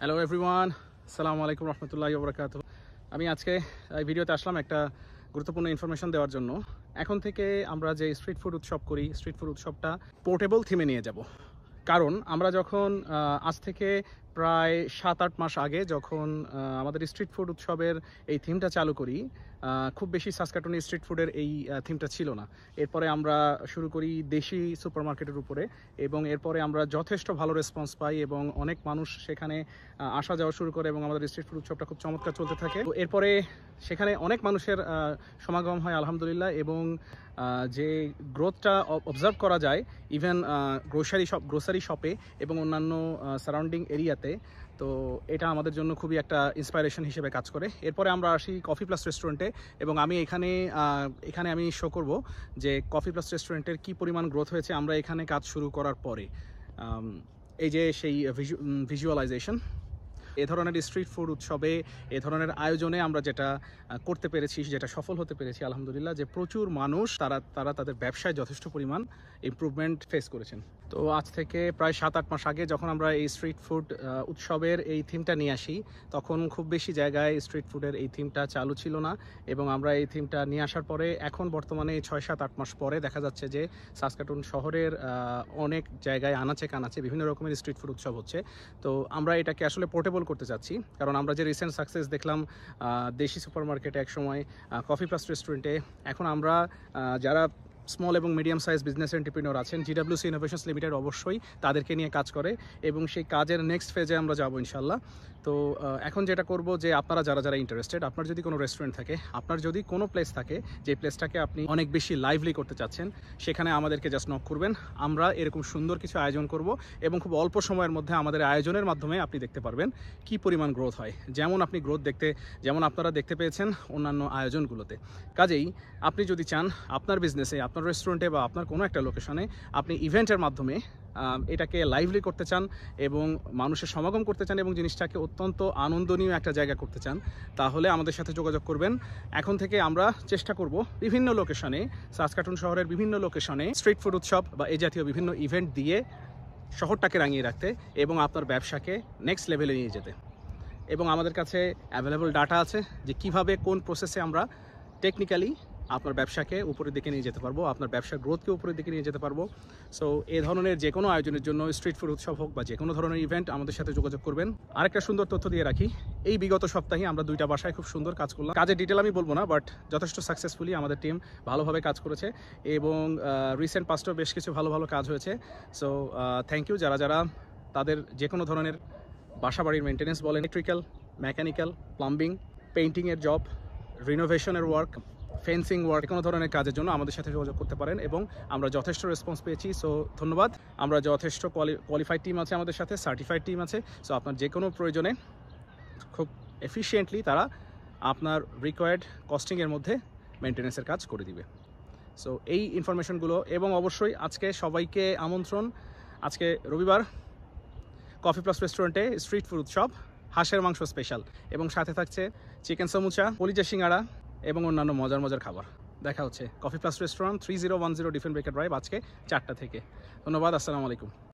Hello everyone, আসসালামু আলাইকুম রহমতুল্লাহি ওয়া বারাকাতুহু। আমি আজকে এই ভিডিওতে আসলাম একটা গুরুত্বপূর্ণ ইনফরমেশন দেওয়ার জন্য। এখন থেকে আমরা যে স্ট্রিট ফুড উৎসব করি, স্ট্রিট ফুড উৎসবটা পোর্টেবল থিমে নিয়ে যাব। কারণ আমরা যখন আজ থেকে প্রায় 7-8 মাস আগে যখন আমাদের স্ট্রিট ফুড উৎসবের এই থিমটা চালু করি, খুব বেশি সাসকাটুনি স্ট্রিট ফুডের এই থিমটা ছিল না। এরপরে আমরা শুরু করি দেশি সুপারমার্কেটের উপরে, এবং এরপরে আমরা যথেষ্ট ভালো রেসপন্স পাই এবং অনেক মানুষ সেখানে আসা যাওয়া শুরু করে এবং আমাদের স্ট্রিট ফুড উৎসবটা খুব চমৎকার চলতে থাকে। তো এরপরে সেখানে অনেক মানুষের সমাগম হয় আলহামদুলিল্লাহ, এবং যে গ্রোথটা অবজার্ভ করা যায় ইভেন গ্রোসারি শপে এবং অন্যান্য সারাউন্ডিং এরিয়াতে, তো এটা আমাদের জন্য খুবই একটা ইন্সপাইরেশন হিসেবে কাজ করে। এরপরে আমরা আসি কফি প্লাস রেস্টুরেন্টে, এবং আমি এখানে আমি শো করব যে কফি প্লাস রেস্টুরেন্টের কী পরিমাণ গ্রোথ হয়েছে আমরা এখানে কাজ শুরু করার পরে। এই যে সেই ভিজুয়ালাইজেশন, এ ধরনের স্ট্রিট ফুড উৎসবে, এ ধরনের আয়োজনে আমরা যেটা করতে পেরেছি, যেটা সফল হতে পেরেছি আলহামদুলিল্লাহ, যে প্রচুর মানুষ তারা তাদের ব্যবসায় যথেষ্ট পরিমাণ ইমপ্রুভমেন্ট ফেস করেছেন। তো আজ থেকে প্রায় 7-8 মাস আগে যখন আমরা এই স্ট্রিট ফুড উৎসবের এই থিমটা নিয়ে আসি, তখন খুব বেশি জায়গায় স্ট্রিট ফুডের এই থিমটা চালু ছিল না, এবং আমরা এই থিমটা নিয়ে আসার পরে এখন বর্তমানে 6-7-8 মাস পরে দেখা যাচ্ছে যে সাসকাটুন শহরের অনেক জায়গায় আনাচে কানাচে বিভিন্ন রকমের স্ট্রিট ফুড উৎসব হচ্ছে। তো আমরা এটাকে আসলে পোর্টেবল করতে চাচ্ছি, কারণ আমরা যে রিসেন্ট সাকসেস দেখলাম দেশি সুপারমার্কেটে একসময়, কফি প্লাস রেস্টুরেন্টে, এখন আমরা যারা স্মল এবং মিডিয়াম সাইজ বিজনেস এন্টারপ্রেনিউর আছেন, জিডব্লিউসি ইনোভেশনস লিমিটেড অবশ্যই তাদেরকে নিয়ে কাজ করে, এবং সেই কাজের নেক্সট ফেজে আমরা যাবো ইনশাল্লাহ। তো এখন যেটা করব যে আপনারা যারা ইন্টারেস্টেড, আপনার যদি কোনো রেস্টুরেন্ট থাকে, আপনার যদি কোনো প্লেস থাকে যে প্লেসটাকে আপনি অনেক বেশি লাইভলি করতে চাচ্ছেন, সেখানে আমাদেরকে জাস্ট নক করবেন। আমরা এরকম সুন্দর কিছু আয়োজন করব, এবং খুব অল্প সময়ের মধ্যে আমাদের আয়োজনের মাধ্যমে আপনি দেখতে পারবেন কি পরিমাণ গ্রোথ হয়, যেমন আপনারা দেখতে পেয়েছেন অন্যান্য আয়োজনগুলোতে। কাজেই আপনি যদি চান আপনার বিজনেসে, আপনার রেস্টুরেন্টে বা আপনার কোনো একটা লোকেশনে আপনি ইভেন্টের মাধ্যমে এটাকে লাইভলি করতে চান এবং মানুষের সমাগম করতে চান এবং জিনিসটাকে অত্যন্ত আনন্দনীয় একটা জায়গা করতে চান, তাহলে আমাদের সাথে যোগাযোগ করবেন। এখন থেকে আমরা চেষ্টা করব বিভিন্ন লোকেশনে, সাসকাটুন শহরের বিভিন্ন লোকেশনে স্ট্রিট ফুড উৎসব বা এই জাতীয় বিভিন্ন ইভেন্ট দিয়ে শহরটাকে রাঙিয়ে রাখতে এবং আপনার ব্যবসাকে নেক্সট লেভেলে নিয়ে যেতে। এবং আমাদের কাছে অ্যাভেলেবল ডাটা আছে যে কিভাবে কোন প্রসেসে আমরা টেকনিক্যালি আপনার ব্যবসাকে উপরের দিকে নিয়ে যেতে পারবো, আপনার ব্যবসার গ্রোথকে উপরের দিকে নিয়ে যেতে পারবো। সো এই ধরনের যে কোনো আয়োজনের জন্য, স্ট্রিট ফুড উৎসব হোক বা যে কোনো ধরনের ইভেন্ট, আমাদের সাথে যোগাযোগ করবেন। আরেকটা সুন্দর তথ্য দিয়ে রাখি, এই বিগত সপ্তাহে আমরা 2টা বাসায় খুব সুন্দর কাজ করলাম। কাজের ডিটেল আমি বলবো না, বাট যথেষ্ট সাকসেসফুলি আমাদের টিম ভালোভাবে কাজ করেছে, এবং রিসেন্ট পাস্টেও বেশ কিছু ভালো ভালো কাজ হয়েছে। সো থ্যাংক ইউ যারা তাদের যে কোনো ধরনের বাসা বাড়ির মেনটেন্যান্স বলেন, ইলেকট্রিক্যাল, মেকানিক্যাল, প্লাম্বিং, পেইন্টিংয়ের জব, রিনোভেশনের ওয়ার্ক, ফেন্সিং ওয়ার্ক, কোনো ধরনের কাজের জন্য আমাদের সাথে যোগাযোগ করতে পারেন, এবং আমরা যথেষ্ট রেসপন্স পেয়েছি। সো ধন্যবাদ। আমরা যথেষ্ট কোয়ালিফাইড টিম আছে আমাদের সাথে, সার্টিফাইড টিম আছে। সো আপনার যে কোনো প্রয়োজনে খুব এফিশিয়েন্টলি তারা আপনার রিকোয়ার্ড কস্টিংয়ের মধ্যে মেনটেন্যান্সের কাজ করে দিবে। সো এই ইনফরমেশনগুলো, এবং অবশ্যই আজকে সবাইকে আমন্ত্রণ, আজকে রবিবার কফি প্লাস রেস্টুরেন্টে স্ট্রিট ফুড উৎসব, হাঁসের মাংস স্পেশাল, এবং সাথে থাকছে চিকেন সমুচা, কলিজা সিঙ্গাড়া এবং অন্যান্য মজার খাবার। দেখা হচ্ছে coffee plus restaurant, 3010 ডিফেন্ট breaker drive, আজকে 4টা থেকে। ধন্যবাদ, আসসালামু আলাইকুম।